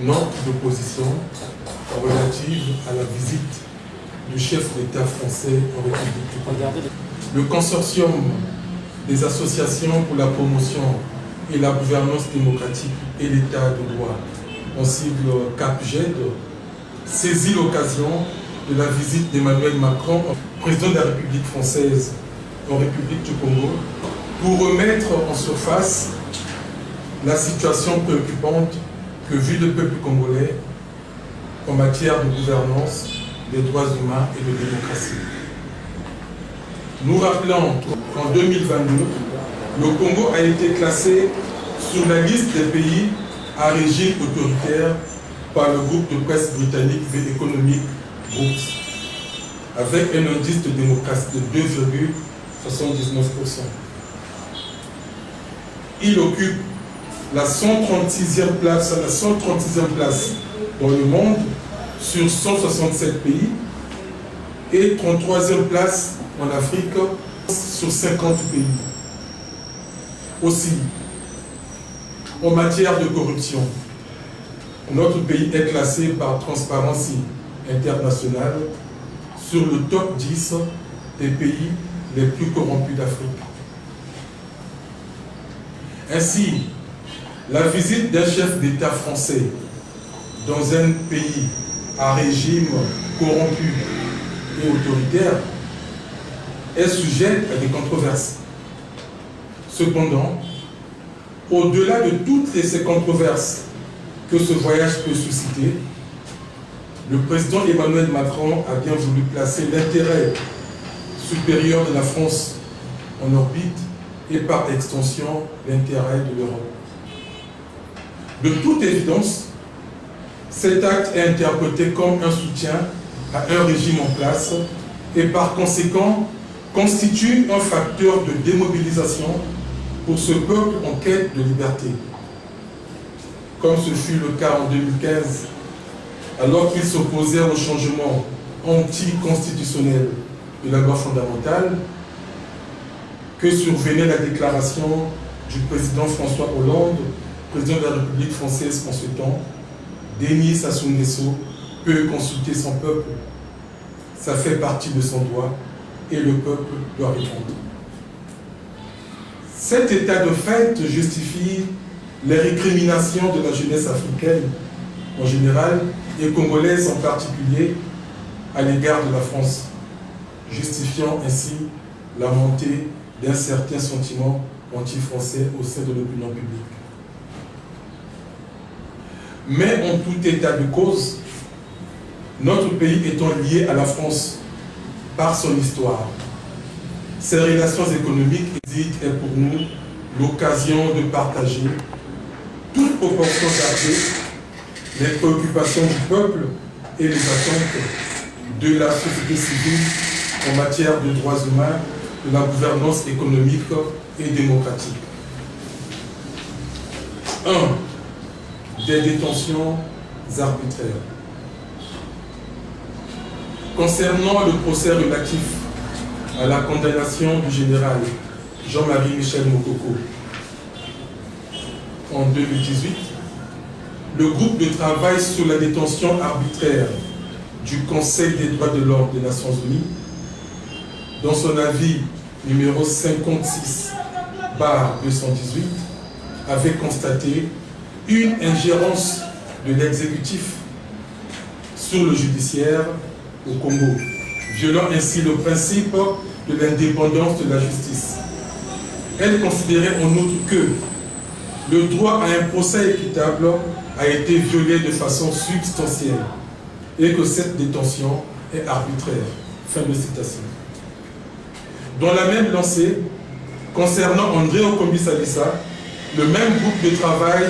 note d'opposition relative à la visite du chef d'État français en République du Congo. Le consortium des associations pour la promotion et la gouvernance démocratique et l'État de droit, en sigle CAPGED, saisit l'occasion de la visite d'Emmanuel Macron, président de la République française en République du Congo, pour remettre en surface la situation préoccupante que vit le peuple congolais en matière de gouvernance, des droits humains et de démocratie. Nous rappelons qu'en 2022, le Congo a été classé sur la liste des pays à régime autoritaire par le groupe de presse britannique The Economic Groups, avec un indice de démocratie de 2,79%. Il occupe la 136e place dans le monde sur 167 pays et 33e place en Afrique sur 50 pays. Aussi, en matière de corruption, notre pays est classé par Transparency International sur le top 10 des pays les plus corrompus d'Afrique. Ainsi, la visite d'un chef d'État français dans un pays à régime corrompu et autoritaire est sujette à des controverses. Cependant, au-delà de toutes ces controverses que ce voyage peut susciter, le président Emmanuel Macron a bien voulu placer l'intérêt supérieur de la France en orbite et par extension l'intérêt de l'Europe. De toute évidence, cet acte est interprété comme un soutien à un régime en place et par conséquent constitue un facteur de démobilisation pour ce peuple en quête de liberté. Comme ce fut le cas en 2015, alors qu'il s'opposait au changement anticonstitutionnel de la loi fondamentale, que survenait la déclaration du président François Hollande, président de la République française en ce temps: Denis Sassou Nguesso peut consulter son peuple, ça fait partie de son droit et le peuple doit répondre. Cet état de fait justifie les récriminations de la jeunesse africaine en général et congolaise en particulier à l'égard de la France, justifiant ainsi la montée d'un certain sentiment anti-français au sein de l'opinion publique. Mais en tout état de cause, notre pays étant lié à la France par son histoire, ses relations économiques est pour nous l'occasion de partager, toute proportion gardée, les préoccupations du peuple et les attentes de la société civile en matière de droits humains, de la gouvernance économique et démocratique. 1. Des détentions arbitraires. Concernant le procès relatif à la condamnation du général Jean-Marie Michel Mokoko en 2018, le groupe de travail sur la détention arbitraire du Conseil des droits de l'homme des Nations Unies, dans son avis numéro 56/218, avait constaté une ingérence de l'exécutif sur le judiciaire au Congo, violant ainsi le principe de l'indépendance de la justice. Elle considérait en outre que le droit à un procès équitable a été violé de façon substantielle et que cette détention est arbitraire. Fin de citation. Dans la même lancée, concernant André Okombi Salissa, le même groupe de travail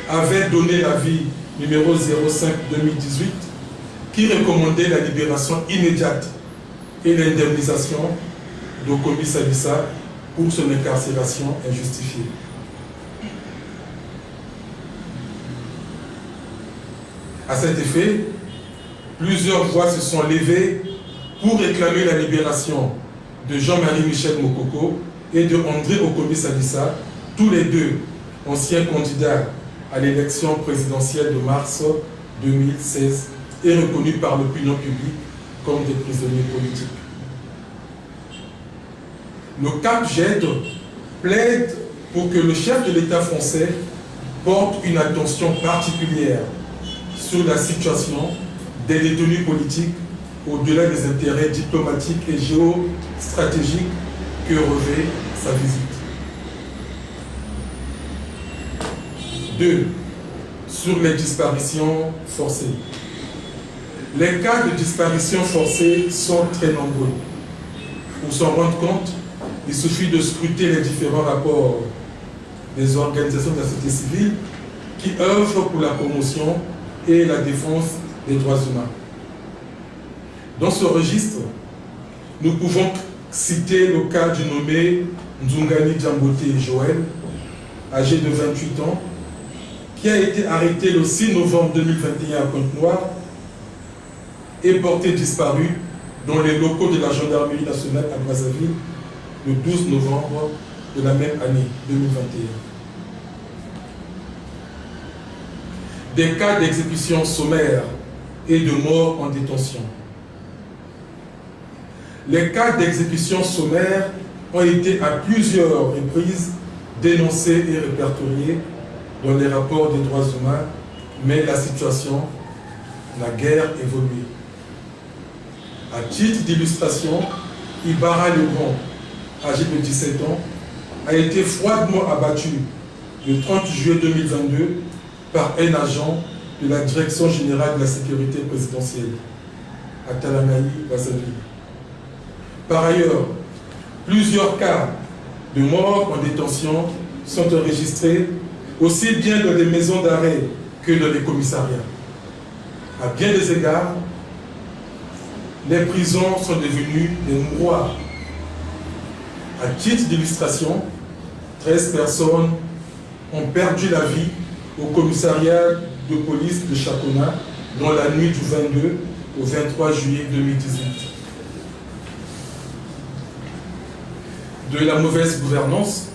avait donné l'avis numéro 05/2018 qui recommandait la libération immédiate et l'indemnisation d'Okombi Salissa pour son incarcération injustifiée. À cet effet, plusieurs voix se sont levées pour réclamer la libération de Jean-Marie Michel Mokoko et de André Okombi Salissa, tous les deux anciens candidats à l'élection présidentielle de mars 2016 et reconnus par l'opinion publique comme des prisonniers politiques. Le CAP GED plaide pour que le chef de l'État français porte une attention particulière sur la situation des détenus politiques au-delà des intérêts diplomatiques et géostratégiques que revêt sa visite. 2. Sur les disparitions forcées. Les cas de disparition forcée sont très nombreux. Pour s'en rendre compte, il suffit de scruter les différents rapports des organisations de la société civile qui œuvrent pour la promotion et la défense des droits humains. Dans ce registre, nous pouvons citer le cas du nommé Nzungani Djambote Joël, âgé de 28 ans, qui a été arrêté le 6 novembre 2021 à Pointe-Noire et porté disparu dans les locaux de la gendarmerie nationale à Brazzaville le 12 novembre de la même année 2021. Des cas d'exécution sommaire et de mort en détention. Les cas d'exécution sommaire ont été à plusieurs reprises dénoncés et répertoriés dans les rapports des droits humains, mais la situation n'a guère évolué. À titre d'illustration, Ibarra Legrand, âgé de 17 ans, a été froidement abattu le 30 juillet 2022 par un agent de la Direction générale de la sécurité présidentielle à Talamaï, Brazzaville. Par ailleurs, plusieurs cas de mort en détention sont enregistrés aussi bien dans les maisons d'arrêt que dans les commissariats. À bien des égards, les prisons sont devenues des mouroirs. À titre d'illustration, 13 personnes ont perdu la vie au commissariat de police de Chakona dans la nuit du 22 au 23 juillet 2018. De la mauvaise gouvernance,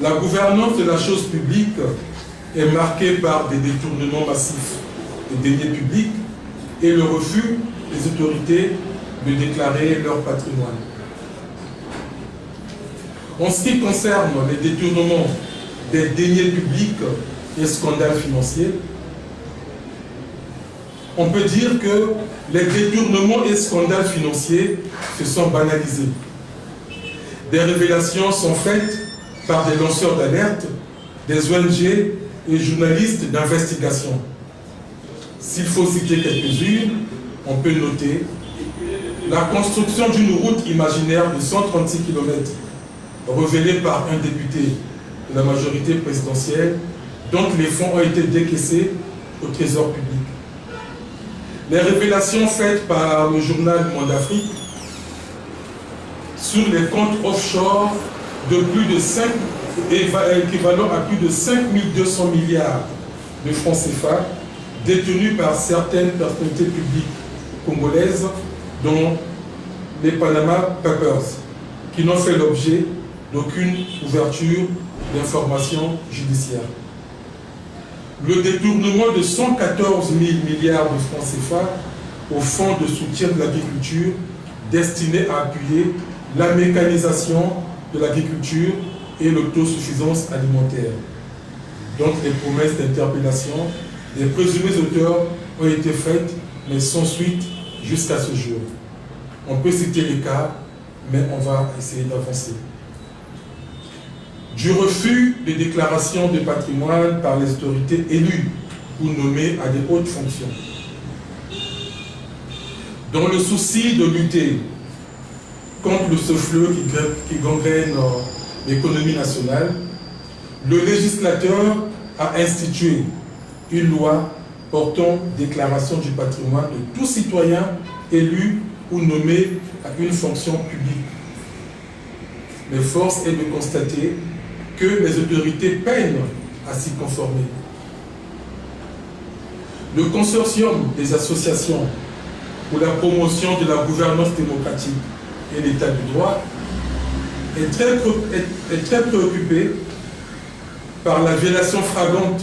la gouvernance de la chose publique est marquée par des détournements massifs des deniers publics et le refus des autorités de déclarer leur patrimoine. En ce qui concerne les détournements des deniers publics et scandales financiers, on peut dire que les détournements et scandales financiers se sont banalisés. Des révélations sont faites par des lanceurs d'alerte, des ONG et journalistes d'investigation. S'il faut citer quelques-unes, on peut noter la construction d'une route imaginaire de 136 km, révélée par un député de la majorité présidentielle, dont les fonds ont été décaissés au Trésor public. Les révélations faites par le journal Monde Afrique sur les comptes offshore de plus de 5, équivalent à plus de 5200 milliards de francs CFA détenus par certaines personnalités publiques congolaises, dont les Panama Papers, qui n'ont fait l'objet d'aucune ouverture d'information judiciaire. Le détournement de 114 000 milliards de francs CFA au fonds de soutien de l'agriculture destiné à appuyer la mécanisation de l'agriculture et l'autosuffisance alimentaire. Donc les promesses d'interpellation des présumés auteurs ont été faites, mais sans suite jusqu'à ce jour. On peut citer les cas, mais on va essayer d'avancer. Du refus de déclaration de patrimoine par les autorités élues ou nommées à des hautes fonctions. Dans le souci de lutter contre ce fléau qui gangrène l'économie nationale, le législateur a institué une loi portant déclaration du patrimoine de tout citoyen élu ou nommé à une fonction publique. Mais force est de constater que les autorités peinent à s'y conformer. Le consortium des associations pour la promotion de la gouvernance démocratique et l'état du droit est très préoccupé par la violation flagrante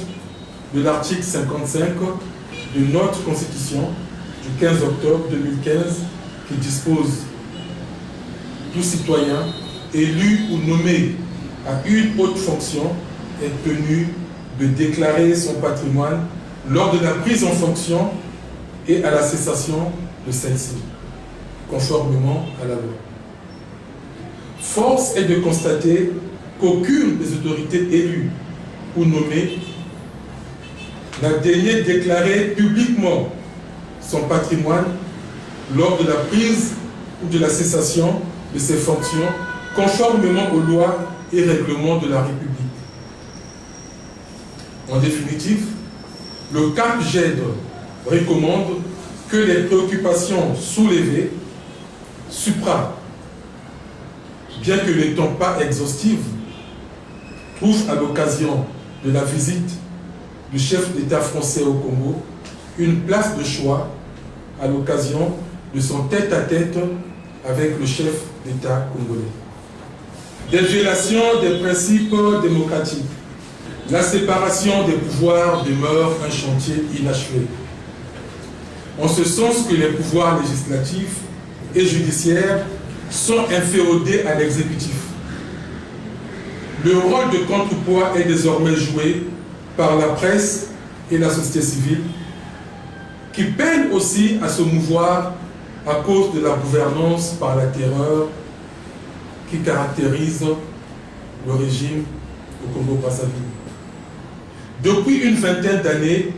de l'article 55 de notre Constitution du 15 octobre 2015 qui dispose tout citoyen élu ou nommé à une haute fonction est tenu de déclarer son patrimoine lors de la prise en fonction et à la cessation de celle-ci, conformément à la loi. Force est de constater qu'aucune des autorités élues ou nommées n'a daigné déclarer publiquement son patrimoine lors de la prise ou de la cessation de ses fonctions, conformément aux lois et règlements de la République. En définitive, le CAPGED recommande que les préoccupations soulevées, supra, bien que n'étant pas exhaustives, trouvent à l'occasion de la visite du chef d'État français au Congo une place de choix à l'occasion de son tête-à-tête avec le chef d'État congolais. Des violations des principes démocratiques. La séparation des pouvoirs demeure un chantier inachevé. En ce sens que les pouvoirs législatifs et judiciaires sont inféodés à l'exécutif. Le rôle de contrepoids est désormais joué par la presse et la société civile, qui peinent aussi à se mouvoir à cause de la gouvernance par la terreur qui caractérise le régime au Congo-Brazzaville. Depuis une vingtaine d'années,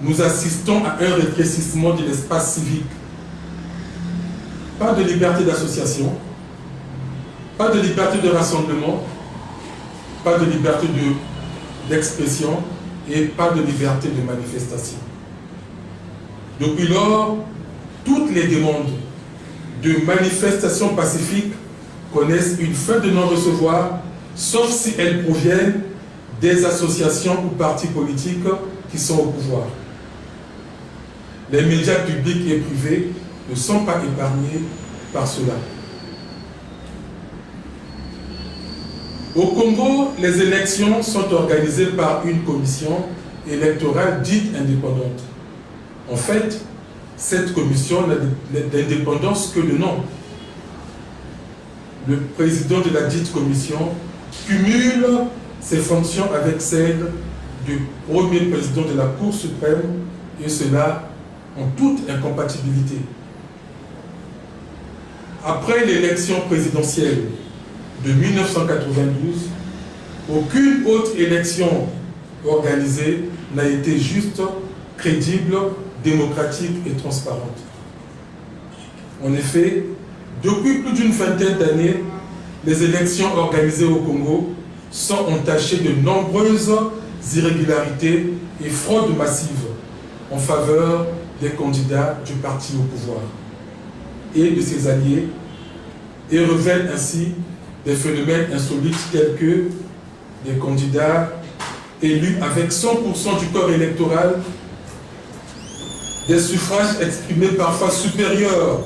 nous assistons à un rétrécissement de l'espace civique. Pas de liberté d'association, pas de liberté de rassemblement, pas de liberté d'expression et pas de liberté de manifestation. Depuis lors, toutes les demandes de manifestation pacifique connaissent une fin de non-recevoir, sauf si elles proviennent des associations ou partis politiques qui sont au pouvoir. Les médias publics et privés ne sont pas épargnés par cela. Au Congo, les élections sont organisées par une commission électorale dite indépendante. En fait, cette commission n'a d'indépendance que le nom. Le président de la dite commission cumule ses fonctions avec celles du premier président de la Cour suprême, et cela en toute incompatibilité. Après l'élection présidentielle de 1992, aucune autre élection organisée n'a été juste, crédible, démocratique et transparente. En effet, depuis plus d'une vingtaine d'années, les élections organisées au Congo sont entachées de nombreuses irrégularités et fraudes massives en faveur des candidats du parti au pouvoir et de ses alliés, et révèlent ainsi des phénomènes insolites tels que des candidats élus avec 100% du corps électoral, des suffrages exprimés parfois supérieurs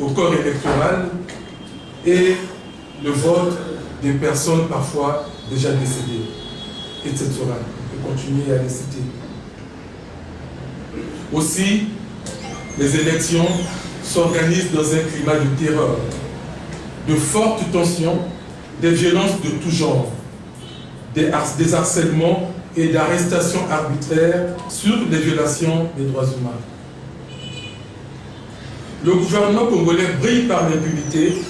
au corps électoral et le vote des personnes parfois déjà décédées, etc. On peut continuer à les citer. Aussi, les élections s'organisent dans un climat de terreur, de fortes tensions, des violences de tout genre, des harcèlements et d'arrestations arbitraires sur les violations des droits humains. Le gouvernement congolais brille par l'impunité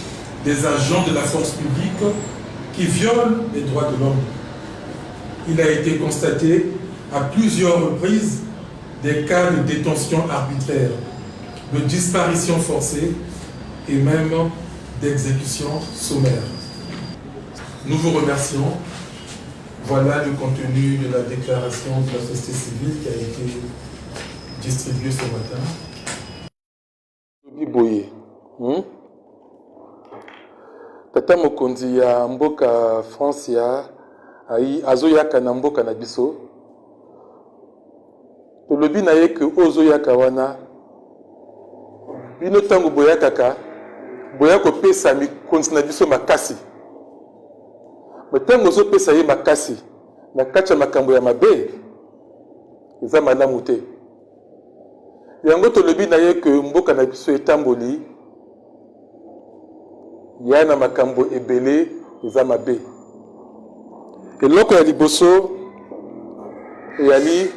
des agents de la force publique qui violent les droits de l'homme. Il a été constaté à plusieurs reprises des cas de détention arbitraire, de disparition forcée et même d'exécution sommaire. Nous vous remercions. Voilà le contenu de la déclaration de la société civile qui a été distribuée ce matin. Boye. Tata mokonzi ya mboka France ya azoyaka na mboka na biso. Tolobi na ye ke ozoyaka wana bino tango boyakaka boya kopesa mikonzi na biso makasi. Metango ozopesa ye makasi na kati ya makambo ya mabe eza malamu te. Yango tolobi na ye que mboka na biso etamboli ya na makambo ebele eza mabe. Eloko ya liboso eyali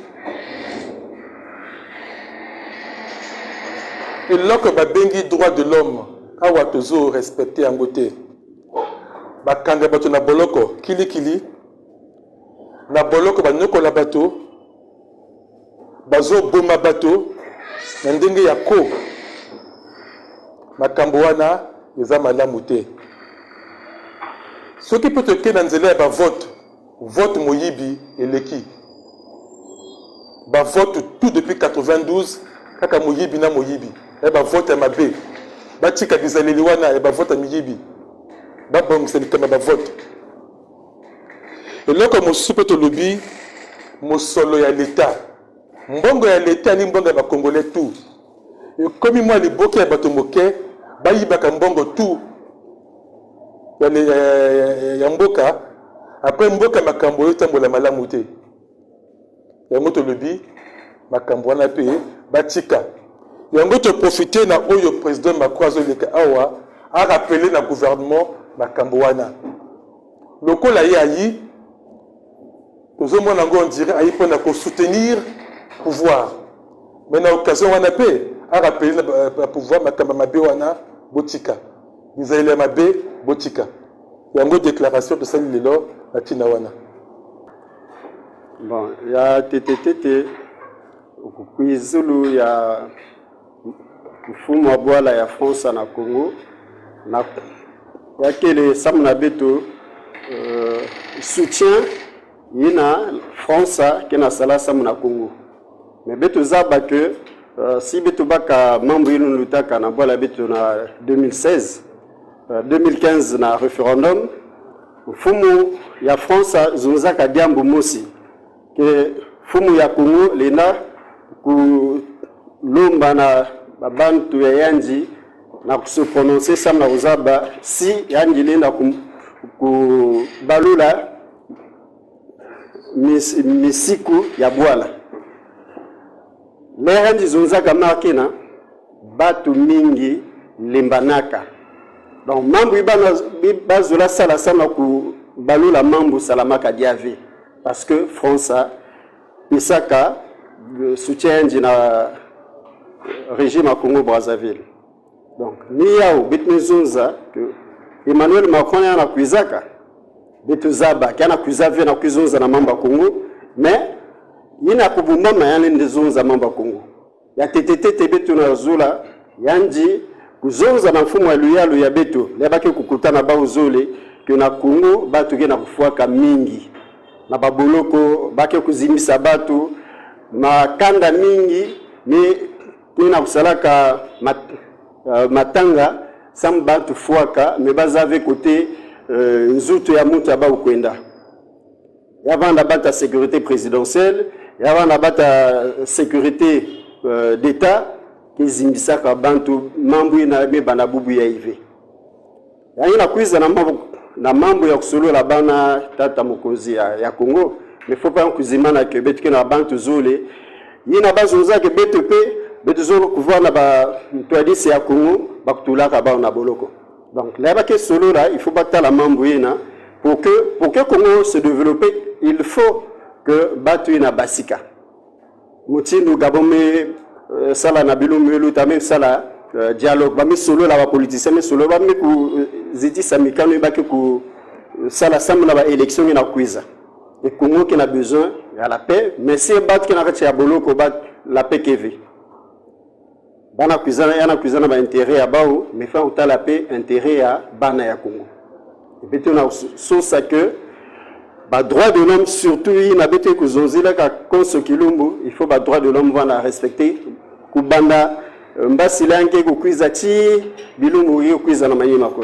eloko babengi droit de l'homme awa tozo respecter yango te. Bakanga bato na boloko kilikili na boloko banyokola bato bazo boma bato na ndenge ya ko makambo wana eza malamu te. Soki pe toke na nzela ya vote moyibi eleki vote tout depuis 92 kaka moyibi na moyibi vote ya mabe batika bizaleli wana vote ya miyibi babongisa likama vote. Eloko mosusu pe tolobi mosolo ya l'État. Mbongo ya l'État ni mbongo ya bakongolais tout. Ekomi mwa liboke ya bato moke bayibaka mbongo tout ya mboka après mboka makambo oyo etambola malamu te. Yango tolobi makambo wana pe batika. Yango to profiter na oyo président Macron azoleka awa a rappeler na gouvernement makambo wana. Lokola ye ayi tozomona ngo on dirait ayi pona ko soutenir pouvoir. Mais na occasion wana pe a rappeler na pouvoir makambo mabe wana botika. Bizaile mabe botika. Yango déclaration de sali lelo na tina wana. Bon, ya TTT kuizulu ya mfumo wa bwala ya France na Congo na yakele samna beto soutien ina France kena sala samna Congo. Mais beto zaba que si beto baka mambo inu lutaka na bwala beto na 2016 2015 na référendum mfumo ya France zunzaka diambo mosi que fumu ya Congo lena ku lomba na babantu ya yanji na se prononcer sam na uzaba si yanji lena ku balula misiku ya bwala le yanji zunzaka makina batu mingi limbanaka donc mambu ibana bazula sala sama ku balula mambu salamaka diave parce que France isaka soutien na régime à Congo Brazzaville. Donc ni yao bitnizunza que Emmanuel Macron yana kuizaka bituzaba kana kuizave na kuizunza na mamba Congo mais ina kubumama yana ndizunza mamba Congo. Ya TTT betu na zula yanji kuzunza na mfumo wa luyalu ya betu lebaki kukutana ba uzole que na Congo batu gena kufuaka mingi na baboloko bake kuzimisa batu makanda mingi ni kuna kusalaka matanga samba tufuaka me bazave côté nzuto ya mutu aba ukwenda yavanda bata sécurité présidentielle yavanda bata sécurité d'état kizimbisaka bantu mambo ina me bana bubu ya ive yana kuiza na mambo ya kusolola bana tata mokonzi ya Congo mais faut pas kuzimana que betu na bantu zole yina bazoza ke BTP betu pouvoir na ba mtwadisi ya Congo bakutulaka ba na boloko. Donc là ba ke solo là il faut battre la mambo yina pour que Congo se développer il faut que batu na basika mutinu gabome sala na bilumelu tamé sala dialogue ba mi solo la ba politicien mais solo ba mi ku ziti samikano ba ke ku sala samna ba élection na kuiza. Et Congo qui a besoin de la paix, mais si bat qui n'a pas boloko bat la paix qui vit. Bana kuzana ba intérêt à bao, mais fa uta la paix intérêt à bana ya Congo. Et puis on a ça que ba droit de l'homme surtout il n'a bete kuzonzila ka konso kilumbu, il faut ba droit de l'homme va la respecter. Kubanda mbasi lanke ku kwiza ti bilumbu yo kwiza na manyima ko.